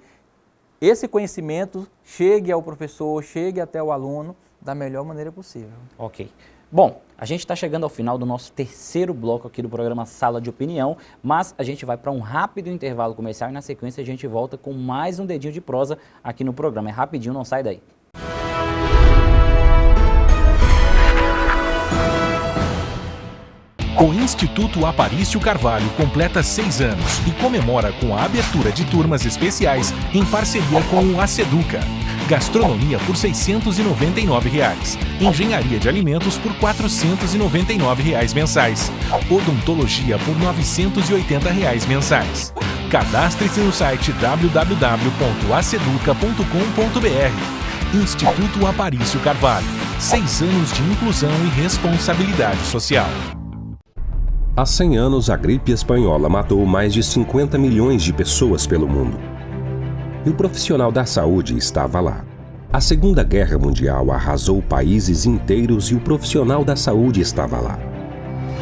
esse conhecimento chegue ao professor, chegue até o aluno da melhor maneira possível. Ok. Bom, A gente está chegando ao final do nosso terceiro bloco aqui do programa Sala de Opinião, mas a gente vai para um rápido intervalo comercial e na sequência a gente volta com mais um dedinho de prosa aqui no programa. É rapidinho, não sai daí. O Instituto Aparício Carvalho completa 6 anos e comemora com a abertura de turmas especiais em parceria com o Aceduca. Gastronomia por R$ 699, Engenharia de Alimentos por R$ 499 mensais, Odontologia por R$ 980 mensais. Cadastre-se no site www.aceduca.com.br. Instituto Aparício Carvalho, 6 anos de inclusão e responsabilidade social. Há 100 anos, a gripe espanhola matou mais de 50 milhões de pessoas pelo mundo. E o profissional da saúde estava lá. A Segunda Guerra Mundial arrasou países inteiros e o profissional da saúde estava lá.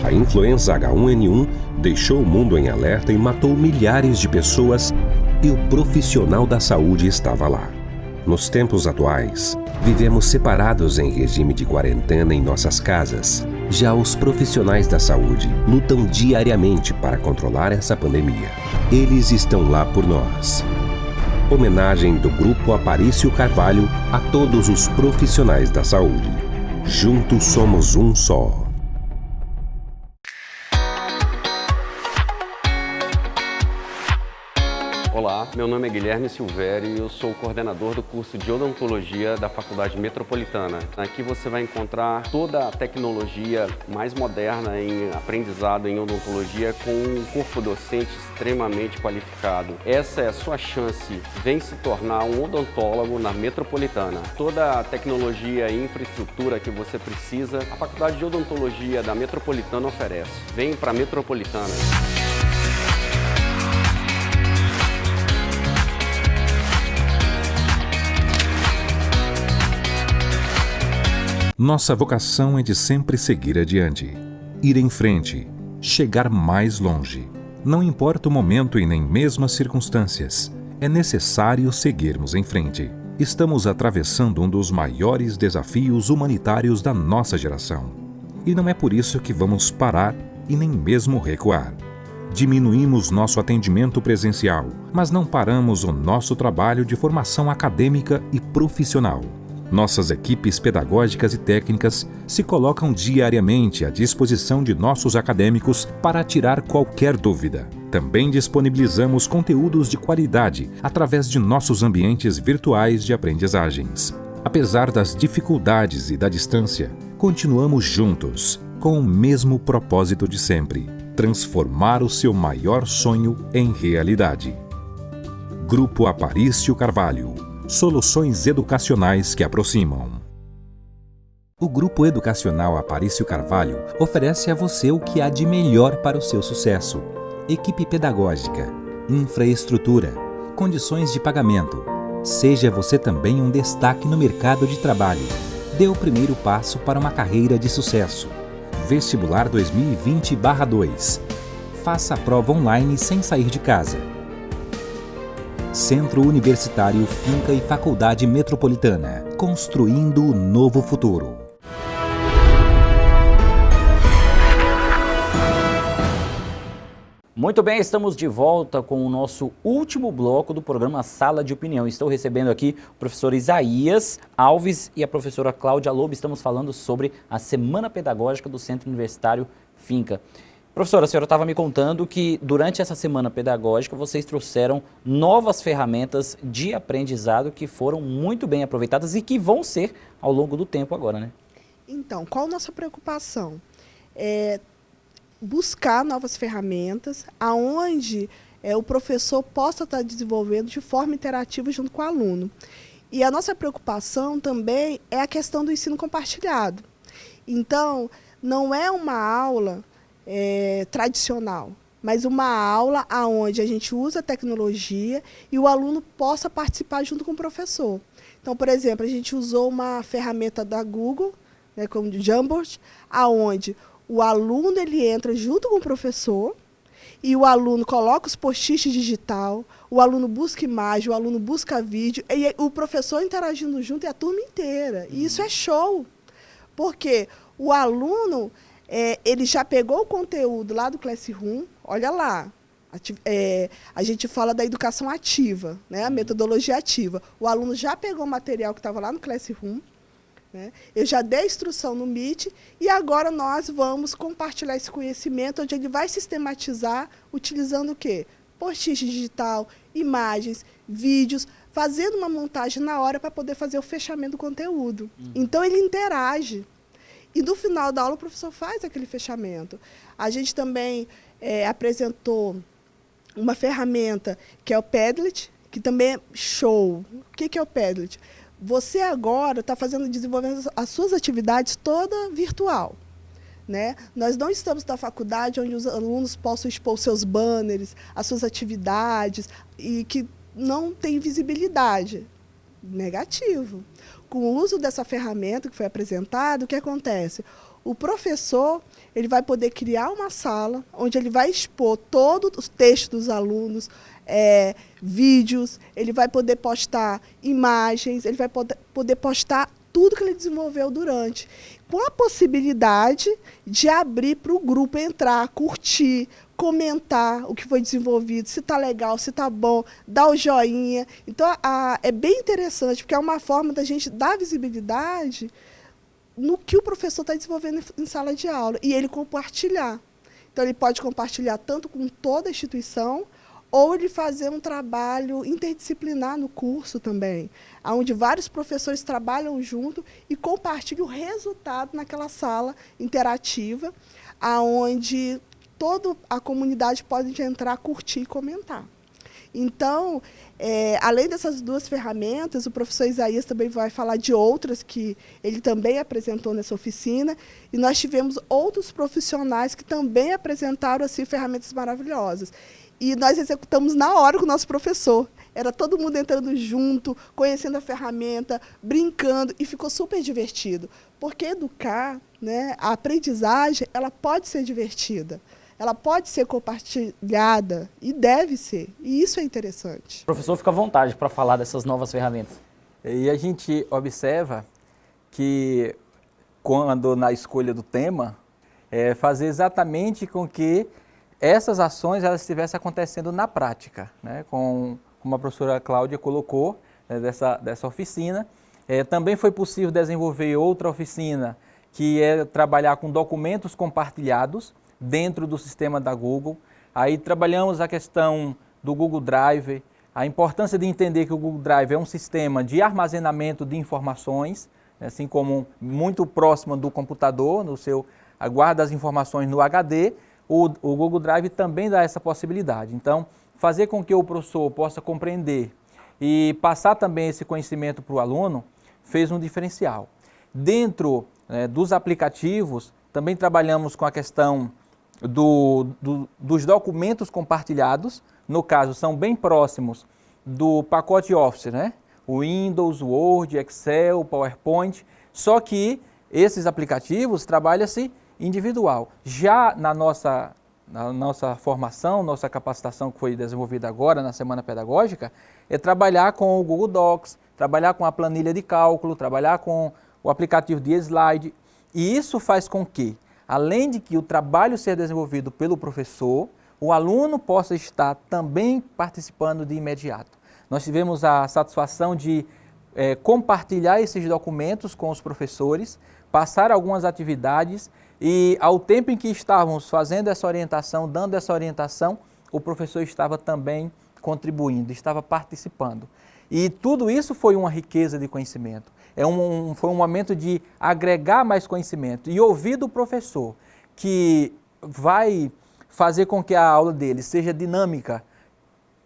A influenza H1N1 deixou o mundo em alerta e matou milhares de pessoas e o profissional da saúde estava lá. Nos tempos atuais, vivemos separados em regime de quarentena em nossas casas. Já os profissionais da saúde lutam diariamente para controlar essa pandemia. Eles estão lá por nós. Homenagem do Grupo Aparício Carvalho a todos os profissionais da saúde. Juntos somos um só. Olá, meu nome é Guilherme Silvério e eu sou o coordenador do curso de Odontologia da Faculdade Metropolitana. Aqui você vai encontrar toda a tecnologia mais moderna em aprendizado em odontologia com um corpo docente extremamente qualificado. Essa é a sua chance. Vem se tornar um odontólogo na Metropolitana. Toda a tecnologia e infraestrutura que você precisa, a Faculdade de Odontologia da Metropolitana oferece. Vem para a Metropolitana. Nossa vocação é de sempre seguir adiante, ir em frente, chegar mais longe. Não importa o momento e nem mesmo as circunstâncias, é necessário seguirmos em frente. Estamos atravessando um dos maiores desafios humanitários da nossa geração. E não é por isso que vamos parar e nem mesmo recuar. Diminuímos nosso atendimento presencial, mas não paramos o nosso trabalho de formação acadêmica e profissional. Nossas equipes pedagógicas e técnicas se colocam diariamente à disposição de nossos acadêmicos para tirar qualquer dúvida. Também disponibilizamos conteúdos de qualidade através de nossos ambientes virtuais de aprendizagens. Apesar das dificuldades e da distância, continuamos juntos, com o mesmo propósito de sempre: transformar o seu maior sonho em realidade. Grupo Aparício Carvalho. Soluções educacionais que aproximam. O Grupo Educacional Aparício Carvalho oferece a você o que há de melhor para o seu sucesso: equipe pedagógica, infraestrutura, condições de pagamento. Seja você também um destaque no mercado de trabalho. Dê o primeiro passo para uma carreira de sucesso. Vestibular 2020/2. Faça a prova online sem sair de casa. Centro Universitário Finca e Faculdade Metropolitana, construindo o novo futuro. Muito bem, estamos de volta com o nosso último bloco do programa Sala de Opinião. Estou recebendo aqui o professor Isaías Alves e a professora Cláudia Lobo. Estamos falando sobre a Semana Pedagógica do Centro Universitário Finca. Professora, a senhora estava me contando que durante essa semana pedagógica vocês trouxeram novas ferramentas de aprendizado que foram muito bem aproveitadas e que vão ser ao longo do tempo agora, né? Então, qual a nossa preocupação? É buscar novas ferramentas aonde o professor possa estar desenvolvendo de forma interativa junto com o aluno. E a nossa preocupação também é a questão do ensino compartilhado. Então, não é uma aula tradicional, mas uma aula onde a gente usa a tecnologia e o aluno possa participar junto com o professor. Então, por exemplo, a gente usou uma ferramenta da Google, né, como o Jamboard, onde o aluno ele entra junto com o professor e o aluno coloca os post-its digital, o aluno busca imagem, o aluno busca vídeo, e o professor interagindo junto e a turma inteira. E isso é show, porque O aluno, ele já pegou o conteúdo lá do Classroom, olha lá, a gente fala da educação ativa, né? A metodologia ativa. O aluno já pegou o material que estava lá no Classroom, né? Eu já dei a instrução no Meet e agora nós vamos compartilhar esse conhecimento, onde ele vai sistematizar utilizando o quê? Post-it digital, imagens, vídeos, fazendo uma montagem na hora para poder fazer o fechamento do conteúdo. Então, ele interage. E no final da aula, o professor faz aquele fechamento. A gente também apresentou uma ferramenta que é o Padlet, que também é show. O que é o Padlet? Você agora está desenvolvendo as suas atividades toda virtual, né? Nós não estamos na faculdade onde os alunos possam expor seus banners, as suas atividades, e que não tem visibilidade. Negativo. Com o uso dessa ferramenta que foi apresentada, o que acontece? O professor ele vai poder criar uma sala onde ele vai expor todos os textos dos alunos, vídeos, ele vai poder postar imagens, ele vai poder postar tudo que ele desenvolveu durante, com a possibilidade de abrir para o grupo entrar, curtir, comentar o que foi desenvolvido, se está legal, se está bom, dar o joinha. Então, é bem interessante, porque é uma forma da gente dar visibilidade no que o professor está desenvolvendo em sala de aula, e ele compartilhar. Então, ele pode compartilhar tanto com toda a instituição, ou ele fazer um trabalho interdisciplinar no curso também, onde vários professores trabalham junto e compartilham o resultado naquela sala interativa, onde toda a comunidade pode entrar, curtir e comentar. Então, além dessas duas ferramentas, o professor Isaías também vai falar de outras que ele também apresentou nessa oficina, e nós tivemos outros profissionais que também apresentaram assim, ferramentas maravilhosas. E nós executamos na hora com o nosso professor. Era todo mundo entrando junto, conhecendo a ferramenta, brincando, e ficou super divertido. Porque educar, né, a aprendizagem, ela pode ser divertida. Ela pode ser compartilhada e deve ser. E isso é interessante. O professor fica à vontade para falar dessas novas ferramentas. E a gente observa que, quando na escolha do tema, fazer exatamente com que essas ações elas estivessem acontecendo na prática, né? Como a professora Cláudia colocou, né, dessa oficina. Também foi possível desenvolver outra oficina, que é trabalhar com documentos compartilhados dentro do sistema da Google. Aí trabalhamos a questão do Google Drive, a importância de entender que o Google Drive é um sistema de armazenamento de informações, assim como muito próximo do computador, guarda as informações no HD. O Google Drive também dá essa possibilidade. Então, fazer com que o professor possa compreender e passar também esse conhecimento para o aluno fez um diferencial. Dentro dos aplicativos, também trabalhamos com a questão dos documentos compartilhados. No caso, são bem próximos do pacote Office, né? O Windows, o Word, Excel, o PowerPoint, só que esses aplicativos trabalham-se individual. Já na nossa formação, nossa capacitação que foi desenvolvida agora na Semana Pedagógica, é trabalhar com o Google Docs, trabalhar com a planilha de cálculo, trabalhar com o aplicativo de slide. E isso faz com que, além de que o trabalho seja desenvolvido pelo professor, o aluno possa estar também participando de imediato. Nós tivemos a satisfação de compartilhar esses documentos com os professores, passar algumas atividades, e ao tempo em que estávamos fazendo essa orientação, dando essa orientação, o professor estava também contribuindo, estava participando. E tudo isso foi uma riqueza de conhecimento. Foi um momento de agregar mais conhecimento e ouvir do professor, que vai fazer com que a aula dele seja dinâmica.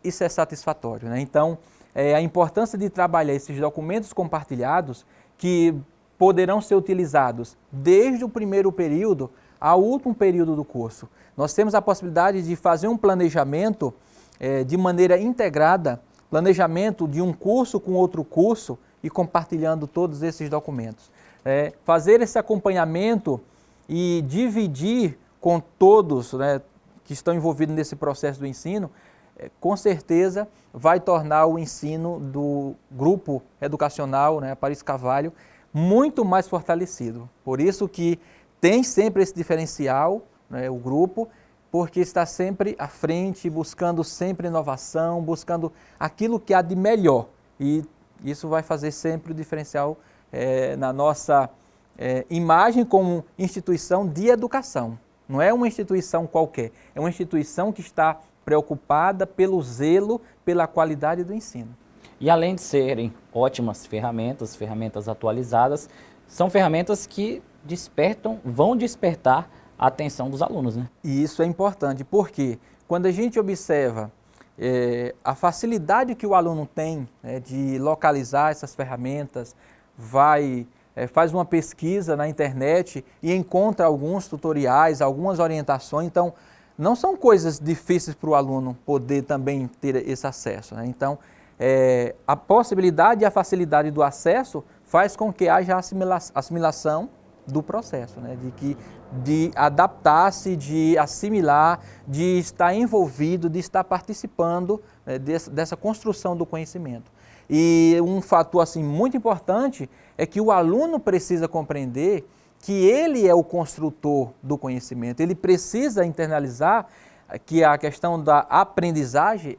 Isso é satisfatório, né? Então, a importância de trabalhar esses documentos compartilhados, que poderão ser utilizados desde o primeiro período ao último período do curso. Nós temos a possibilidade de fazer um planejamento de maneira integrada, planejamento de um curso com outro curso e compartilhando todos esses documentos. Fazer esse acompanhamento e dividir com todos, né, que estão envolvidos nesse processo do ensino, com certeza vai tornar o ensino do grupo educacional, né, Paris Carvalho, muito mais fortalecido. Por isso que tem sempre esse diferencial, né, o grupo, porque está sempre à frente, buscando sempre inovação, buscando aquilo que há de melhor. E isso vai fazer sempre o diferencial na nossa imagem como instituição de educação. Não é uma instituição qualquer, é uma instituição que está preocupada pelo zelo, pela qualidade do ensino. E além de serem ótimas ferramentas atualizadas, são ferramentas que vão despertar a atenção dos alunos, né? E isso é importante, porque quando a gente observa a facilidade que o aluno tem, né, de localizar essas ferramentas, faz uma pesquisa na internet e encontra alguns tutoriais, algumas orientações, então não são coisas difíceis para o aluno poder também ter esse acesso, né? Então, a possibilidade e a facilidade do acesso faz com que haja assimilação do processo, né? De adaptar-se, de assimilar, de estar envolvido, de estar participando, né, dessa construção do conhecimento. E um fator assim, muito importante é que o aluno precisa compreender que ele é o construtor do conhecimento, ele precisa internalizar que a questão da aprendizagem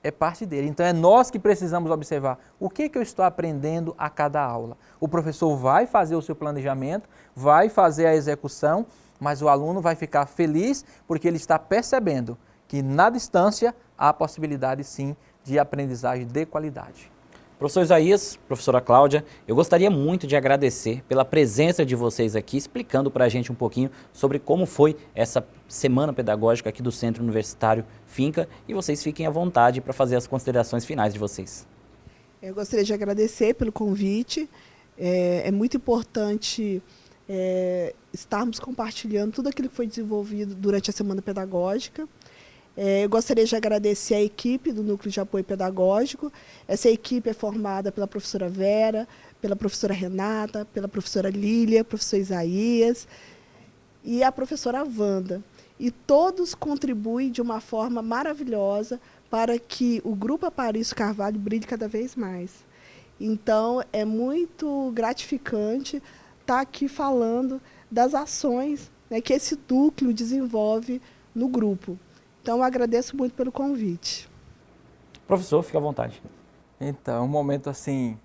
é parte dele. Então é nós que precisamos observar o que eu estou aprendendo a cada aula. O professor vai fazer o seu planejamento, vai fazer a execução, mas o aluno vai ficar feliz porque ele está percebendo que na distância há possibilidade sim de aprendizagem de qualidade. Professor Isaías, professora Cláudia, eu gostaria muito de agradecer pela presença de vocês aqui, explicando para a gente um pouquinho sobre como foi essa semana pedagógica aqui do Centro Universitário Finca, e vocês fiquem à vontade para fazer as considerações finais de vocês. Eu gostaria de agradecer pelo convite, é muito importante estarmos compartilhando tudo aquilo que foi desenvolvido durante a semana pedagógica. Eu gostaria de agradecer a equipe do Núcleo de Apoio Pedagógico. Essa equipe é formada pela professora Vera, pela professora Renata, pela professora Lília, professor Isaías e a professora Wanda. E todos contribuem de uma forma maravilhosa para que o Grupo Aparício Carvalho brilhe cada vez mais. Então, é muito gratificante estar aqui falando das ações, né, que esse núcleo desenvolve no grupo. Então, eu agradeço muito pelo convite. Professor, fique à vontade. Então, um momento assim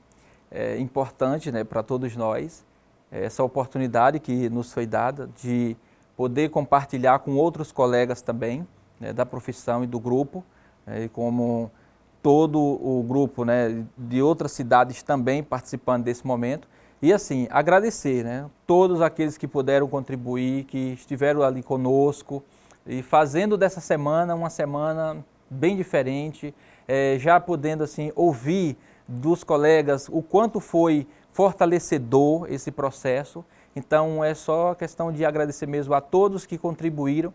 importante, né, para todos nós, essa oportunidade que nos foi dada de poder compartilhar com outros colegas também, né, da profissão e do grupo, e como todo o grupo, né, de outras cidades também participando desse momento. E assim, agradecer, né, todos aqueles que puderam contribuir, que estiveram ali conosco, e fazendo dessa semana uma semana bem diferente, já podendo assim, ouvir dos colegas o quanto foi fortalecedor esse processo. Então é só questão de agradecer mesmo a todos que contribuíram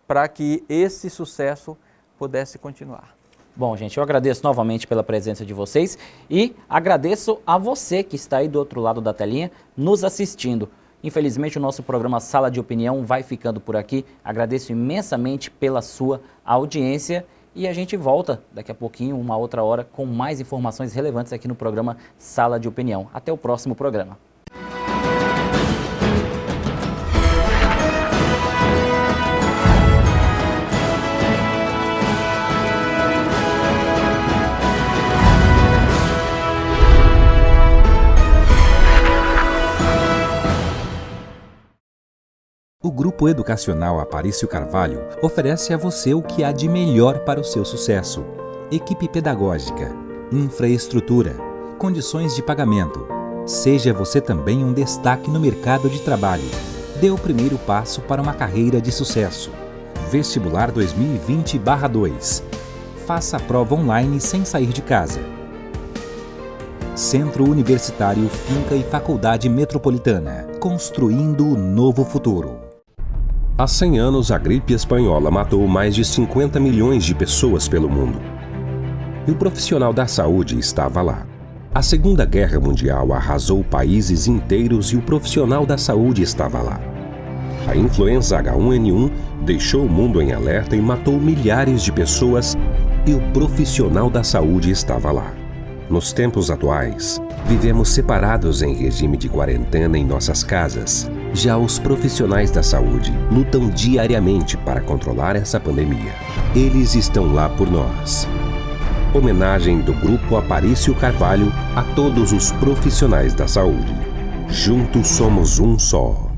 para que esse sucesso pudesse continuar. Bom, gente, eu agradeço novamente pela presença de vocês e agradeço a você que está aí do outro lado da telinha nos assistindo. Infelizmente, o nosso programa Sala de Opinião vai ficando por aqui. Agradeço imensamente pela sua audiência e a gente volta daqui a pouquinho, uma outra hora, com mais informações relevantes aqui no programa Sala de Opinião. Até o próximo programa. O Grupo Educacional Aparício Carvalho oferece a você o que há de melhor para o seu sucesso: equipe pedagógica, infraestrutura, condições de pagamento. Seja você também um destaque no mercado de trabalho. Dê o primeiro passo para uma carreira de sucesso. Vestibular 2020/2. Faça a prova online sem sair de casa. Centro Universitário Finca e Faculdade Metropolitana. Construindo o novo futuro. Há 100 anos, a gripe espanhola matou mais de 50 milhões de pessoas pelo mundo. E o profissional da saúde estava lá. A Segunda Guerra Mundial arrasou países inteiros e o profissional da saúde estava lá. A influenza H1N1 deixou o mundo em alerta e matou milhares de pessoas e o profissional da saúde estava lá. Nos tempos atuais, vivemos separados em regime de quarentena em nossas casas. Já os profissionais da saúde lutam diariamente para controlar essa pandemia. Eles estão lá por nós. Homenagem do Grupo Aparício Carvalho a todos os profissionais da saúde. Juntos somos um só.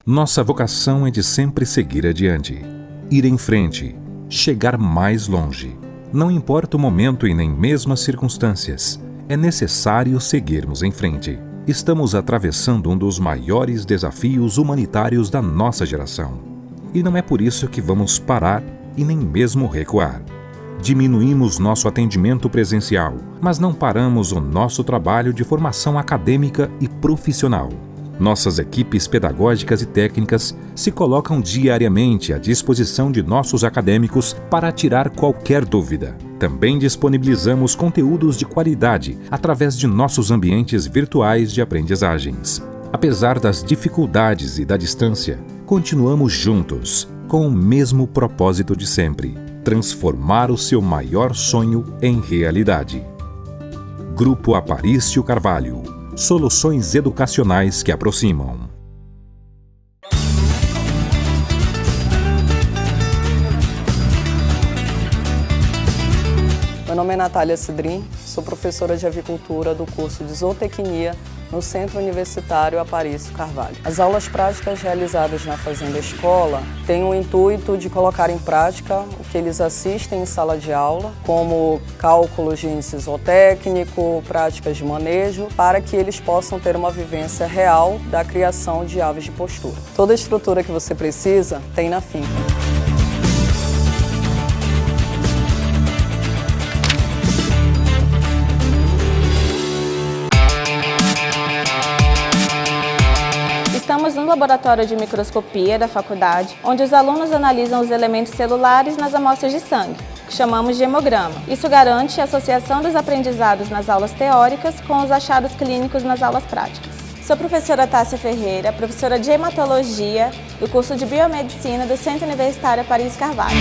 Nossa vocação é de sempre seguir adiante, ir em frente, chegar mais longe. Não importa o momento e nem mesmo as circunstâncias, é necessário seguirmos em frente. Estamos atravessando um dos maiores desafios humanitários da nossa geração. E não é por isso que vamos parar e nem mesmo recuar. Diminuímos nosso atendimento presencial, mas não paramos o nosso trabalho de formação acadêmica e profissional. Nossas equipes pedagógicas e técnicas se colocam diariamente à disposição de nossos acadêmicos para tirar qualquer dúvida. Também disponibilizamos conteúdos de qualidade através de nossos ambientes virtuais de aprendizagens. Apesar das dificuldades e da distância, continuamos juntos, com o mesmo propósito de sempre: transformar o seu maior sonho em realidade. Grupo Aparício Carvalho. Soluções educacionais que aproximam. Meu nome é Natália Cidrim, sou professora de avicultura do curso de zootecnia no Centro Universitário Aparício Carvalho. As aulas práticas realizadas na Fazenda Escola têm o intuito de colocar em prática o que eles assistem em sala de aula, como cálculos de índice zootécnico, práticas de manejo, para que eles possam ter uma vivência real da criação de aves de postura. Toda a estrutura que você precisa tem na finca. Estamos no laboratório de microscopia da faculdade, onde os alunos analisam os elementos celulares nas amostras de sangue, que chamamos de hemograma. Isso garante a associação dos aprendizados nas aulas teóricas com os achados clínicos nas aulas práticas. Sou professora Tássia Ferreira, professora de hematologia do curso de biomedicina do Centro Universitário Aparício Carvalho.